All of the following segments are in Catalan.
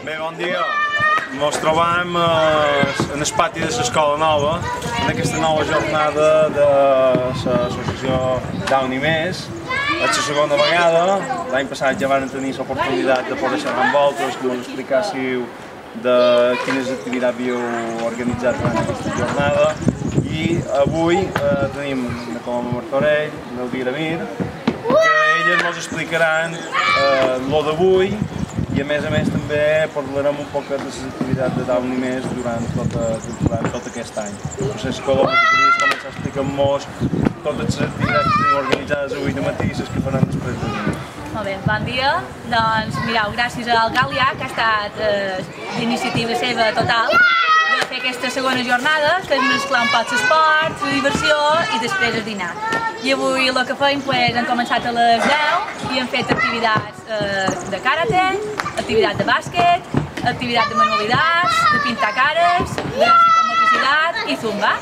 Bé, bon dia. Ens trobam en el pati de l'Escola Nova, en aquesta nova jornada de l'associació Downy Més. És la segona vegada. L'any passat ja vam tenir l'oportunitat de poder xerrar amb vosaltres, que ens explicàssiu de quines activitats havíeu organitzat durant aquesta jornada. I avui tenim la Coloma Martorell, l'Elvira Mir, que elles ens explicaran lo d'avui i a més també parlarem un poc de les activitats de Downy Més durant tot aquest any. No sé si Coloma podries començar explicant-nos totes les activitats que tenim organitzades avui de matí i les que faran després de dia. Molt bé, bon dia. Doncs mireu, gràcies al Gàlia, que ha estat d'iniciativa seva total, de fer aquesta segona jornada, que és mesclar un poc l'esport, la diversió i després el dinar. I avui el que fem hem començat a les 10 i hem fet activitats de karate, activitat de bàsquet, activitat de manualitats, de pintar cares, de psicomotricitat i zumba.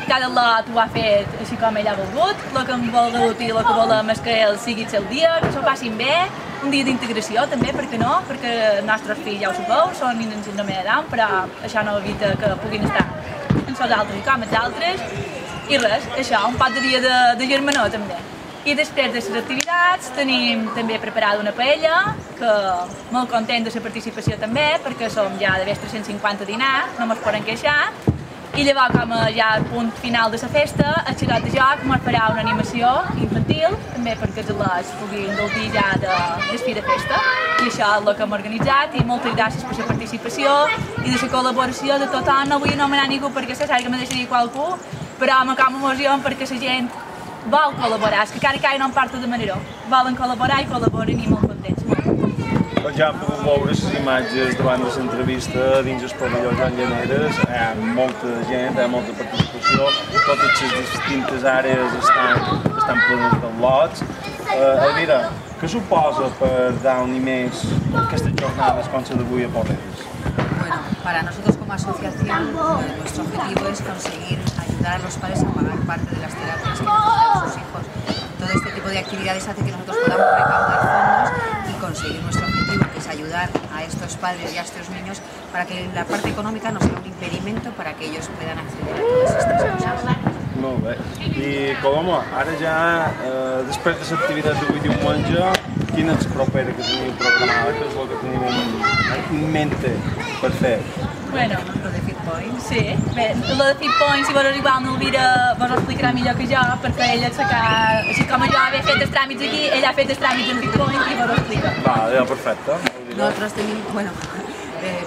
Cada lot ho ha fet així com ell ha volgut. El que hem volgut i el que volem és que ell sigui el seu dia, que s'ho passin bé, un dia d'integració també, per què no? Perquè els nostres fills, ja ho sabeu, són nens de síndrome de Down, però això no evita que puguin estar amb nosaltres i com els altres. I res, això, un pot de dia de germanor també. I després de les activitats tenim també preparada una paella, que molt content de la participació també, perquè som ja d'haver 350 dinars, no ens podem queixar. I llavors, com ja al punt final de la festa, el xicot de joc ens farà una animació infantil, també perquè els alumnes puguin gaudir ja del fi de festa. I això és el que hem organitzat i moltes gràcies per la participació i de la col·laboració de tothom. No vull anomenar ningú perquè se sap que me deixaria qualcú, però me com emoció perquè la gent vol col·laborar, és que cada no en porta de manera. Volen col·laborar i col·laboren i molt contents. Ja hem pogut veure les imatges davant de l'entrevista dins els pavellons en Llaneres. Hi ha molta gent, hi ha molta participació, totes les distintes àrees estan plenes de lots. Elvira, què suposa per Downy Més aquestes jornades com la d'avui a Porreres? Bueno, para nosotros como asociación, nuestro objetivo es conseguir ayudar a los padres a pagar parte de las terapias que necesitan sus hijos. Todo este tipo de actividades hace que nosotros podamos recaudar fondos y conseguir nuestro objetivo, que es ayudar a estos padres y a estos niños para que la parte económica no sea un impedimento para que ellos puedan acceder a todas estas cosas. Molt bé. I Coloma, ara ja, després de l'activitat d'avui diumenge, quina és la propera que tenim programada, què és el que tenim en mente per fer? Bueno, Lo de Fit Point. sí, bé, el de Fit Point, si vols igual n'Elvira vos ho explicarà millor que jo, perquè ella així com jo havia fet els tràmits aquí, ella ha fet els tràmits en Fit Point i vos ho explica. Va, ja, perfecte. Nosotros tenemos, bueno,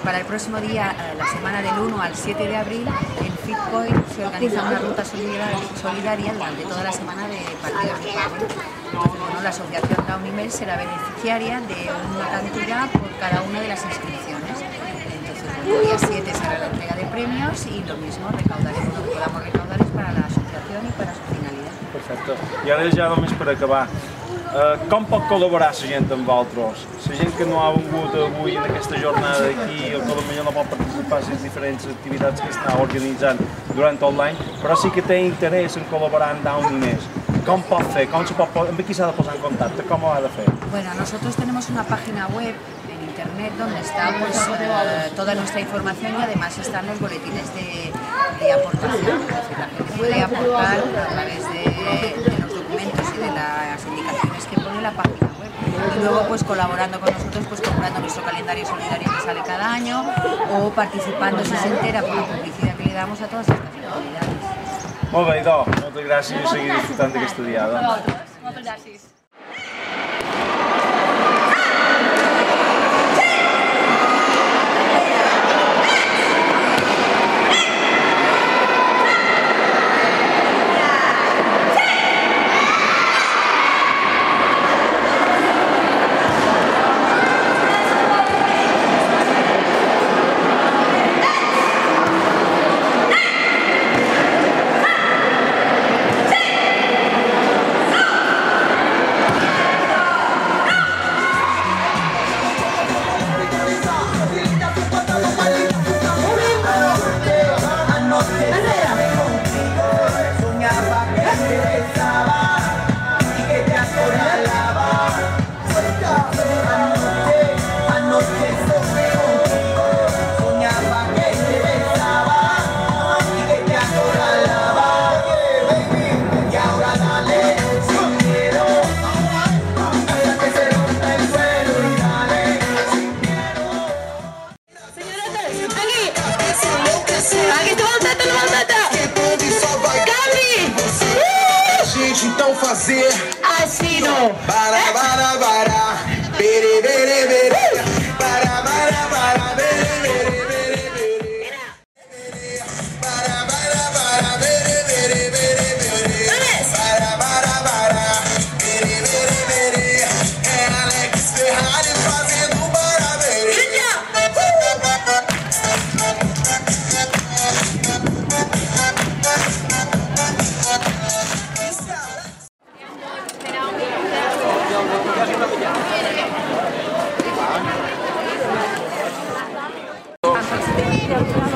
para el próximo día, la semana del 1 al 7 de abril, en Fit Point se organiza una ruta solidaria durante toda la semana de partidos de fútbol. Entonces, bueno, la asociación Downy Més será beneficiaria de una cantidad por cada una de las inscripciones. Entonces, el día 7 será la entrega de premios y lo mismo, recaudaremos lo que podamos recaudar es para la asociación y para su finalidad. Perfecte. I ara ja només per acabar, com pot col·laborar la gent amb vosaltres? La gent que no ha vingut avui en aquesta jornada d'aquí o que potser no pot participar en les diferents activitats que està organitzant durant tot l'any, però sí que té interès en col·laborar amb Downy Més. Com pot fer? Amb qui s'ha de posar en contacte? Com ho ha de fer? Bueno, nosotros tenemos una página web en internet donde está pues, toda nuestra información y además están los boletines de aportación. Es decir, la gente puede aportar a través de los documentos y de las indicaciones que pone la página web. Y luego pues colaborando con nosotros, pues comprando nuestro calendario solidario que sale cada año o participando si se entera por la publicidad que le damos a todas estas actividades. Molt bé, idò, moltes gràcies i seguir disfrutant d'aquesta diada. A vosaltres, moltes gràcies. Alexi, así no. Para, bere, bere, bere. Para, bere, bere, bere, bere. Para, bere, bere, bere, bere. Para, bere, bere, bere. É Alex Ferrari fazendo para bere. Gracias.